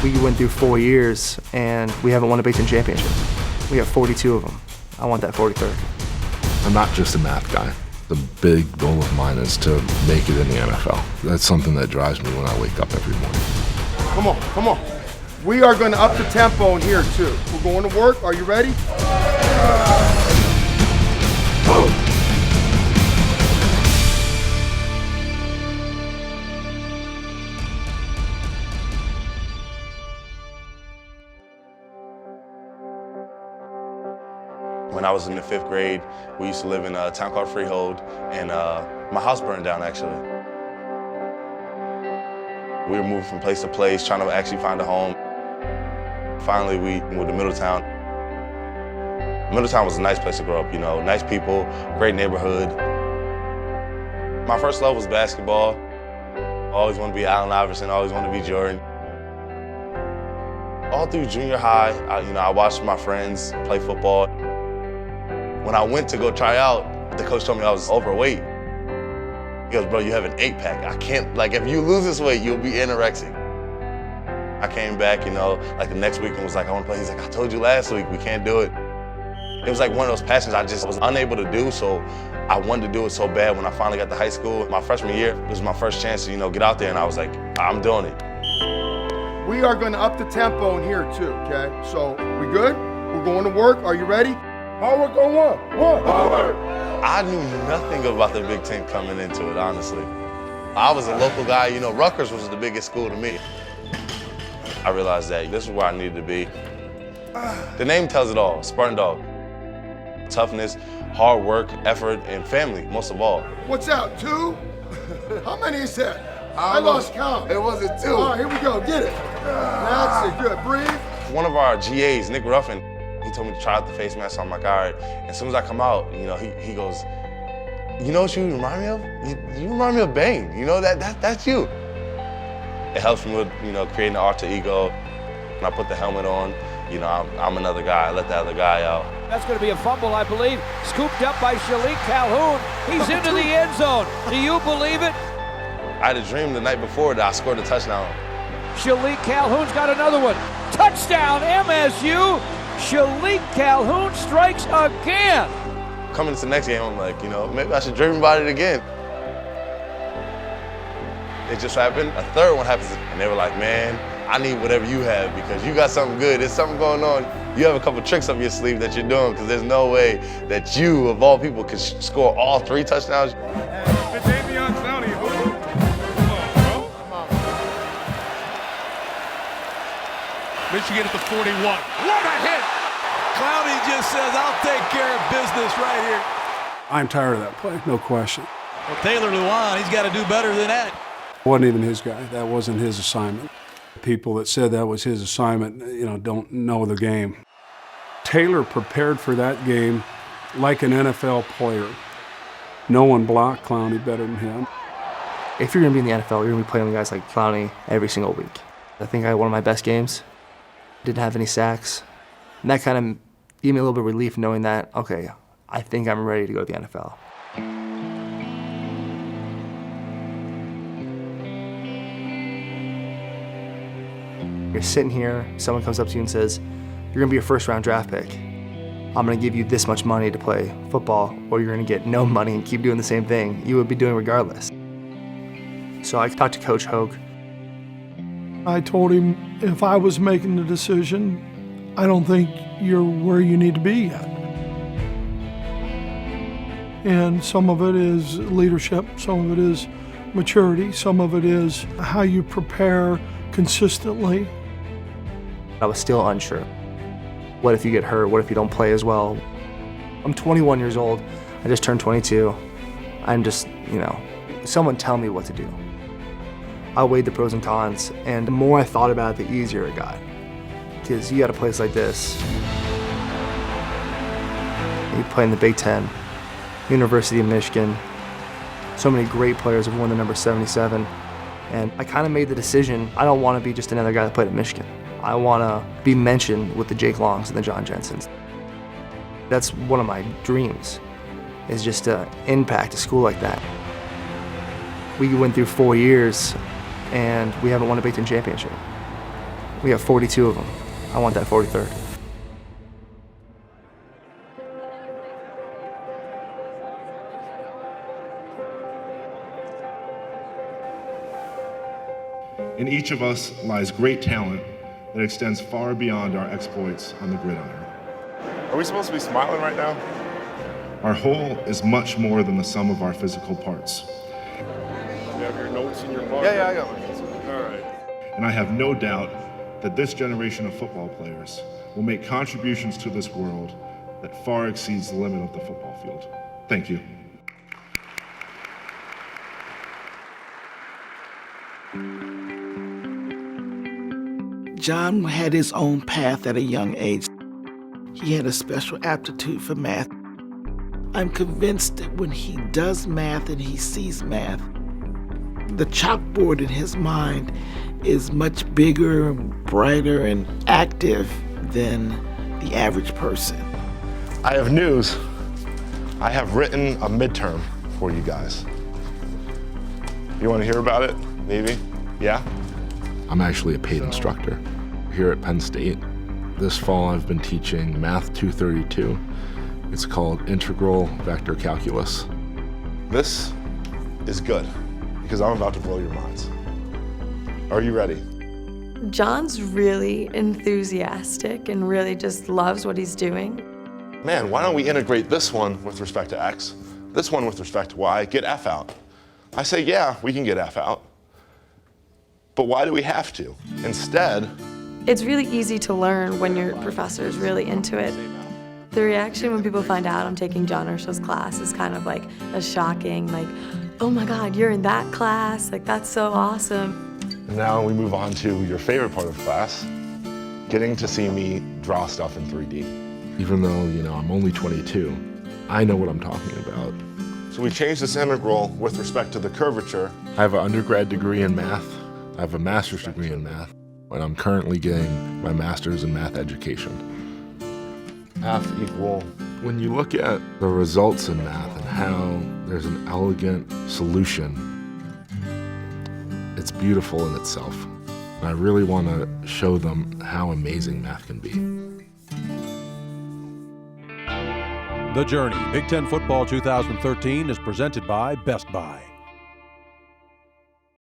We went through 4 years and we haven't won a Big Ten championship. We have 42 of them. I want that 43rd. I'm not just a math guy. The big goal of mine is to make it in the NFL. That's something that drives me when I wake up every morning. Come on, come on. We are going to up the tempo in here too. We're going to work. Are you ready? When I was in the 5th grade, we used to live in a town called Freehold, and my house burned down, actually. We were moving from place to place, trying to actually find a home. Finally, we moved to Middletown. Middletown was a nice place to grow up, you know, nice people, great neighborhood. My first love was basketball. I always wanted to be Allen Iverson, always wanted to be Jordan. All through junior high, I watched my friends play football. When I went to go try out, the coach told me I was overweight. He goes, bro, you have an 8-pack. I can't, if you lose this weight, you'll be anorexic. I came back, the next week and was like, I want to play. He's like, I told you last week, we can't do it. It was like one of those passions I just was unable to do, so I wanted to do it so bad when I finally got to high school. My freshman year, it was my first chance to, get out there, and I was like, I'm doing it. We are going to up the tempo in here too, okay? So, we good? We're going to work. Are you ready? Hard work on one. Hard work. I knew nothing about the Big Ten coming into it, honestly. I was a local guy, Rutgers was the biggest school to me. I realized that this is where I needed to be. The name tells it all, Spartan Dog. Toughness, hard work, effort, and family, most of all. What's out, 2? How many is that? I lost count. It wasn't 2. All right, here we go, get it. That's it, good, breathe. One of our GAs, Nick Ruffin, he told me to try out the face mask. So I'm like, all right. And as soon as I come out, he goes, you know what you remind me of? You remind me of Bane. That's you. It helps me with, creating an alter ego. When I put the helmet on, I'm another guy. I let the other guy out. That's going to be a fumble, I believe. Scooped up by Shilique Calhoun. He's into the end zone. Do you believe it? I had a dream the night before that I scored a touchdown. Shilique Calhoun's got another one. Touchdown, MSU. Shilique Calhoun strikes again. Coming to the next game, I'm like, maybe I should dream about it again. It just happened. A third one happens, and they were like, man, I need whatever you have because you got something good. There's something going on. You have a couple tricks up your sleeve that you're doing because there's no way that you, of all people, could score all 3 touchdowns. Michigan at the 41. What a hit! Clowney just says, I'll take care of business right here. I'm tired of that play, no question. Well, Taylor Lewan, he's got to do better than that. Wasn't even his guy. That wasn't his assignment. People that said that was his assignment, don't know the game. Taylor prepared for that game like an NFL player. No one blocked Clowney better than him. If you're going to be in the NFL, you're going to be playing with guys like Clowney every single week. I think I had one of my best games. Didn't have any sacks. And that kind of gave me a little bit of relief knowing that, okay, I think I'm ready to go to the NFL. You're sitting here, someone comes up to you and says, you're going to be a first-round draft pick. I'm going to give you this much money to play football, or you're going to get no money and keep doing the same thing you would be doing regardless. So I talked to Coach Hogue. I told him if I was making the decision, I don't think you're where you need to be yet. And some of it is leadership, some of it is maturity, some of it is how you prepare consistently. I was still unsure. What if you get hurt? What if you don't play as well? I'm 21 years old. I just turned 22. I'm just, someone tell me what to do. I weighed the pros and cons, and the more I thought about it, the easier it got. Because you got a place like this. You play in the Big Ten, University of Michigan. So many great players have worn the number 77. And I kind of made the decision, I don't want to be just another guy that played at Michigan. I want to be mentioned with the Jake Longs and the John Jensens. That's one of my dreams, is just to impact a school like that. We went through 4 years and we haven't won a Big Ten championship. We have 42 of them. I want that 43rd. In each of us lies great talent that extends far beyond our exploits on the gridiron. Are we supposed to be smiling right now? Our whole is much more than the sum of our physical parts. You have your notes in your book? Yeah, I got my notes. All right. And I have no doubt that this generation of football players will make contributions to this world that far exceeds the limit of the football field. Thank you. John had his own path at a young age. He had a special aptitude for math. I'm convinced that when he does math and he sees math, the chalkboard in his mind is much bigger, brighter, and active than the average person. I have news. I have written a midterm for you guys. You want to hear about it? Maybe? Yeah? I'm actually a paid instructor here at Penn State. This fall I've been teaching Math 232. It's called Integral Vector Calculus. This is good because I'm about to blow your minds. Are you ready? John's really enthusiastic and really just loves what he's doing. Man, why don't we integrate this one with respect to X, this one with respect to Y, get F out? I say, yeah, we can get F out. But why do we have to? Instead, It's really easy to learn when your professor is really into it. The reaction when people find out I'm taking John Urschel's class is kind of like a shocking, like, oh my God, you're in that class? Like, that's so awesome. and now we move on to your favorite part of class, getting to see me draw stuff in 3D. Even though, I'm only 22, I know what I'm talking about. So we changed this integral with respect to the curvature. I have an undergrad degree in math. I have a master's degree in math, and I'm currently getting my master's in math education. F equal. When you look at the results in math and how there's an elegant solution, it's beautiful in itself. And I really want to show them how amazing math can be. The Journey Big Ten Football 2013 is presented by Best Buy.